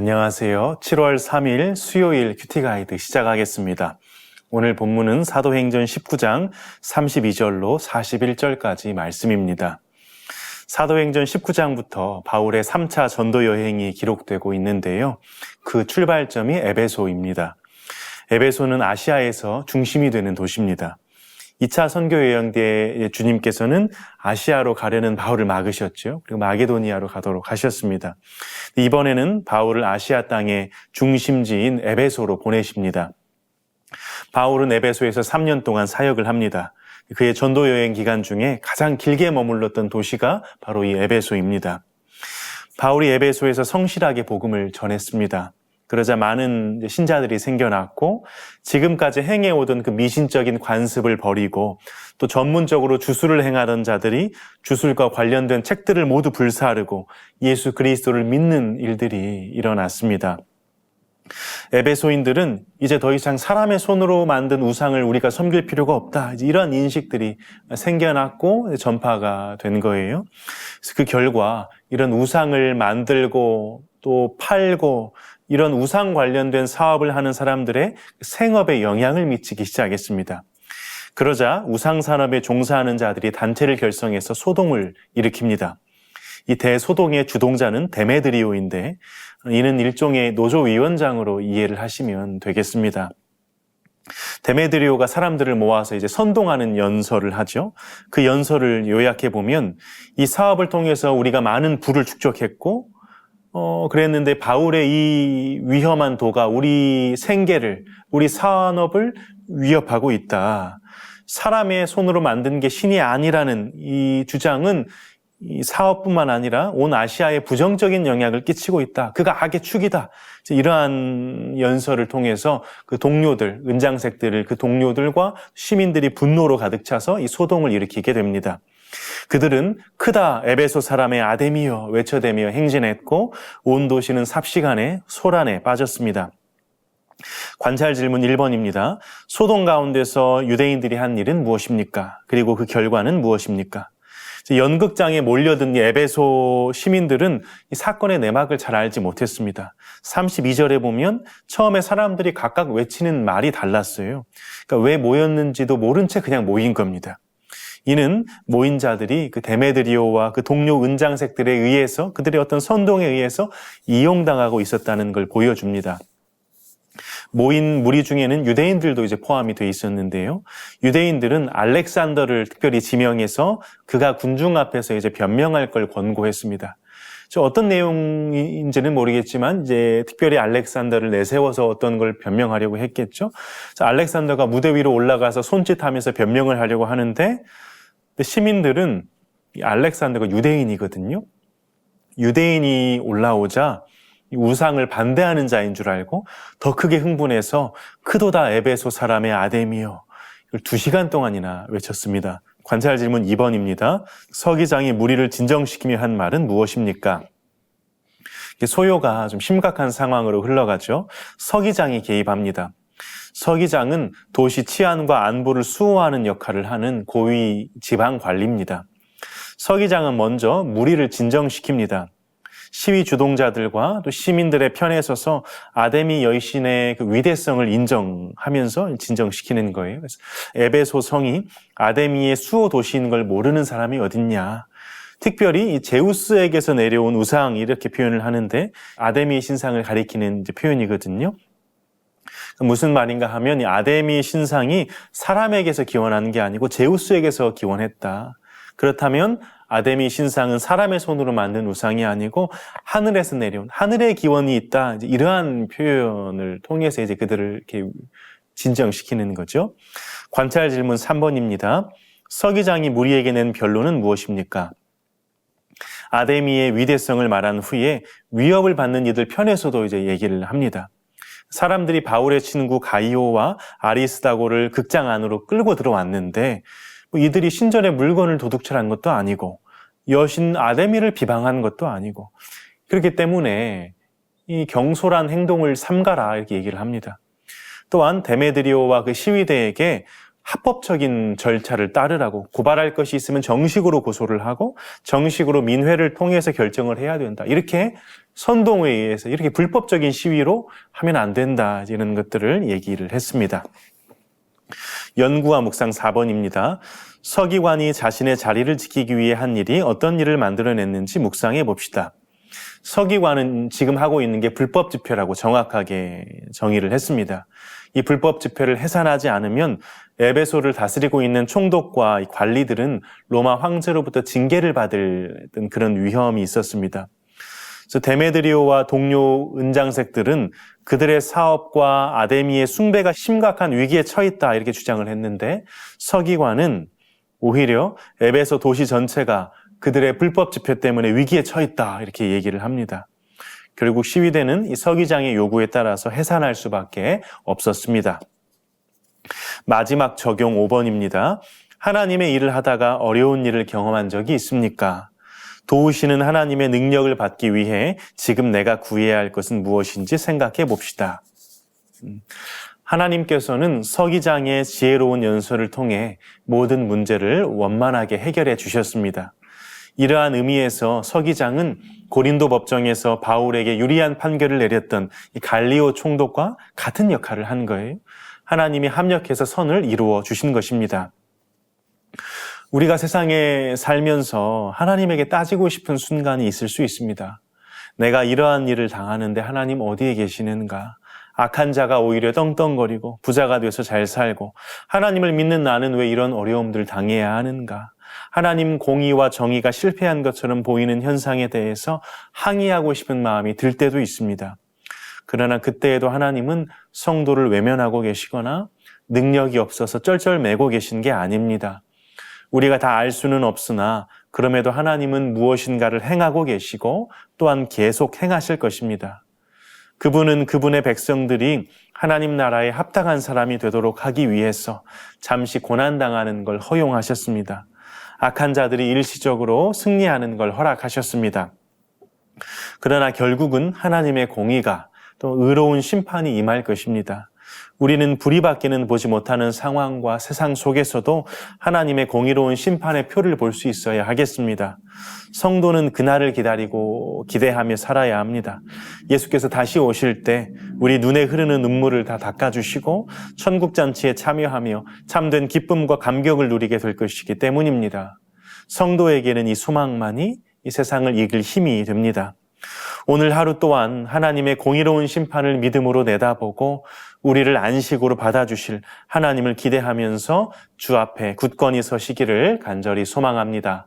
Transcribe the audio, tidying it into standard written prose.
안녕하세요. 7월 3일 수요일 큐티 가이드 시작하겠습니다. 오늘 본문은 사도행전 19장 32절로 41절까지 말씀입니다. 사도행전 19장부터 바울의 3차 전도 여행이 기록되고 있는데요. 그 출발점이 에베소입니다. 에베소는 아시아에서 중심이 되는 도시입니다. 2차 선교 여행 때 주님께서는 아시아로 가려는 바울을 막으셨죠. 그리고 마게도니아로 가도록 하셨습니다. 이번에는 바울을 아시아 땅의 중심지인 에베소로 보내십니다. 바울은 에베소에서 3년 동안 사역을 합니다. 그의 전도 여행 기간 중에 가장 길게 머물렀던 도시가 바로 이 에베소입니다. 바울이 에베소에서 성실하게 복음을 전했습니다. 그러자 많은 신자들이 생겨났고 지금까지 행해오던 그 미신적인 관습을 버리고 또 전문적으로 주술을 행하던 자들이 주술과 관련된 책들을 모두 불사르고 예수 그리스도를 믿는 일들이 일어났습니다. 에베소인들은 이제 더 이상 사람의 손으로 만든 우상을 우리가 섬길 필요가 없다. 이런 인식들이 생겨났고 전파가 된 거예요. 그래서 그 결과 이런 우상을 만들고 또 팔고 이런 우상 관련된 사업을 하는 사람들의 생업에 영향을 미치기 시작했습니다. 그러자 우상 산업에 종사하는 자들이 단체를 결성해서 소동을 일으킵니다. 이 대소동의 주동자는 데메드리오인데 이는 일종의 노조위원장으로 이해를 하시면 되겠습니다. 데메드리오가 사람들을 모아서 이제 선동하는 연설을 하죠. 그 연설을 요약해 보면 이 사업을 통해서 우리가 많은 부를 축적했고 그랬는데 바울의 이 위험한 도가 우리 생계를, 우리 산업을 위협하고 있다. 사람의 손으로 만든 게 신이 아니라는 이 주장은 이 사업뿐만 아니라 온 아시아에 부정적인 영향을 끼치고 있다. 그가 악의 축이다. 이러한 연설을 통해서 그 동료들, 은장색들을 그 동료들과 시민들이 분노로 가득 차서 이 소동을 일으키게 됩니다. 그들은 크다 에베소 사람의 아데미여 외쳐대며 행진했고 온 도시는 삽시간에 소란에 빠졌습니다. 관찰 질문 1번입니다. 소동 가운데서 유대인들이 한 일은 무엇입니까? 그리고 그 결과는 무엇입니까? 연극장에 몰려든 에베소 시민들은 이 사건의 내막을 잘 알지 못했습니다. 32절에 보면 처음에 사람들이 각각 외치는 말이 달랐어요. 그러니까 왜 모였는지도 모른 채 그냥 모인 겁니다. 이는 모인 자들이 그 데메드리오와 그 동료 은장색들에 의해서 그들의 어떤 선동에 의해서 이용당하고 있었다는 걸 보여줍니다. 모인 무리 중에는 유대인들도 이제 포함이 돼 있었는데요. 유대인들은 알렉산더를 특별히 지명해서 그가 군중 앞에서 이제 변명할 걸 권고했습니다. 어떤 내용인지는 모르겠지만 이제 특별히 알렉산더를 내세워서 어떤 걸 변명하려고 했겠죠. 알렉산더가 무대 위로 올라가서 손짓하면서 변명을 하려고 하는데 시민들은 이 알렉산더가 유대인이거든요. 유대인이 올라오자 우상을 반대하는 자인 줄 알고 더 크게 흥분해서 크도다 에베소 사람의 아데미여 이걸 2시간 동안이나 외쳤습니다. 관찰 질문 2번입니다. 서기장이 무리를 진정시키며 한 말은 무엇입니까? 소요가 좀 심각한 상황으로 흘러가죠. 서기장이 개입합니다. 서기장은 도시 치안과 안보를 수호하는 역할을 하는 고위 지방 관리입니다. 서기장은 먼저 무리를 진정시킵니다. 시위 주동자들과 또 시민들의 편에 서서 아데미 여신의 그 위대성을 인정하면서 진정시키는 거예요. 그래서 에베소 성이 아데미의 수호 도시인 걸 모르는 사람이 어딨냐. 특별히 이 제우스에게서 내려온 우상 이렇게 표현을 하는데 아데미 신상을 가리키는 이제 표현이거든요. 무슨 말인가 하면 이 아데미 신상이 사람에게서 기원하는 게 아니고 제우스에게서 기원했다. 그렇다면 아데미 신상은 사람의 손으로 만든 우상이 아니고 하늘에서 내려온 하늘의 기원이 있다. 이제 이러한 표현을 통해서 이제 그들을 이렇게 진정시키는 거죠. 관찰 질문 3번입니다. 서기장이 무리에게 낸 변론은 무엇입니까? 아데미의 위대성을 말한 후에 위협을 받는 이들 편에서도 이제 얘기를 합니다. 사람들이 바울의 친구 가이오와 아리스다고를 극장 안으로 끌고 들어왔는데 이들이 신전에 물건을 도둑질한 것도 아니고 여신 아데미를 비방한 것도 아니고 그렇기 때문에 이 경솔한 행동을 삼가라 이렇게 얘기를 합니다. 또한 데메드리오와 그 시위대에게 합법적인 절차를 따르라고, 고발할 것이 있으면 정식으로 고소를 하고 정식으로 민회를 통해서 결정을 해야 된다. 이렇게 선동회의에서 이렇게 불법적인 시위로 하면 안 된다. 이런 것들을 얘기를 했습니다. 연구와 묵상 4번입니다. 서기관이 자신의 자리를 지키기 위해 한 일이 어떤 일을 만들어냈는지 묵상해 봅시다. 서기관은 지금 하고 있는 게 불법 집회라고 정확하게 정의를 했습니다. 이 불법 집회를 해산하지 않으면 에베소를 다스리고 있는 총독과 관리들은 로마 황제로부터 징계를 받을 그런 위험이 있었습니다. 그래서 데메드리오와 동료 은장색들은 그들의 사업과 아데미의 숭배가 심각한 위기에 처했다 이렇게 주장을 했는데, 서기관은 오히려 에베소 도시 전체가 그들의 불법 집회 때문에 위기에 처했다 이렇게 얘기를 합니다. 결국 시위대는 이 서기장의 요구에 따라서 해산할 수밖에 없었습니다. 마지막 적용 5번입니다. 하나님의 일을 하다가 어려운 일을 경험한 적이 있습니까? 도우시는 하나님의 능력을 받기 위해 지금 내가 구해야 할 것은 무엇인지 생각해 봅시다. 하나님께서는 서기장의 지혜로운 연설을 통해 모든 문제를 원만하게 해결해 주셨습니다. 이러한 의미에서 서기장은 고린도 법정에서 바울에게 유리한 판결을 내렸던 이 갈리오 총독과 같은 역할을 한 거예요. 하나님이 합력해서 선을 이루어 주신 것입니다. 우리가 세상에 살면서 하나님에게 따지고 싶은 순간이 있을 수 있습니다. 내가 이러한 일을 당하는데 하나님 어디에 계시는가? 악한 자가 오히려 떵떵거리고 부자가 돼서 잘 살고, 하나님을 믿는 나는 왜 이런 어려움들을 당해야 하는가? 하나님 공의와 정의가 실패한 것처럼 보이는 현상에 대해서 항의하고 싶은 마음이 들 때도 있습니다. 그러나 그때에도 하나님은 성도를 외면하고 계시거나 능력이 없어서 쩔쩔매고 계신 게 아닙니다. 우리가 다 알 수는 없으나 그럼에도 하나님은 무엇인가를 행하고 계시고 또한 계속 행하실 것입니다. 그분은 그분의 백성들이 하나님 나라에 합당한 사람이 되도록 하기 위해서 잠시 고난당하는 걸 허용하셨습니다. 악한 자들이 일시적으로 승리하는 걸 허락하셨습니다. 그러나 결국은 하나님의 공의가 또 의로운 심판이 임할 것입니다. 우리는 불의밖에는 보지 못하는 상황과 세상 속에서도 하나님의 공의로운 심판의 표를 볼 수 있어야 하겠습니다. 성도는 그날을 기다리고 기대하며 살아야 합니다. 예수께서 다시 오실 때 우리 눈에 흐르는 눈물을 다 닦아주시고 천국잔치에 참여하며 참된 기쁨과 감격을 누리게 될 것이기 때문입니다. 성도에게는 이 소망만이 이 세상을 이길 힘이 됩니다. 오늘 하루 또한 하나님의 공의로운 심판을 믿음으로 내다보고 우리를 안식으로 받아주실 하나님을 기대하면서 주 앞에 굳건히 서시기를 간절히 소망합니다.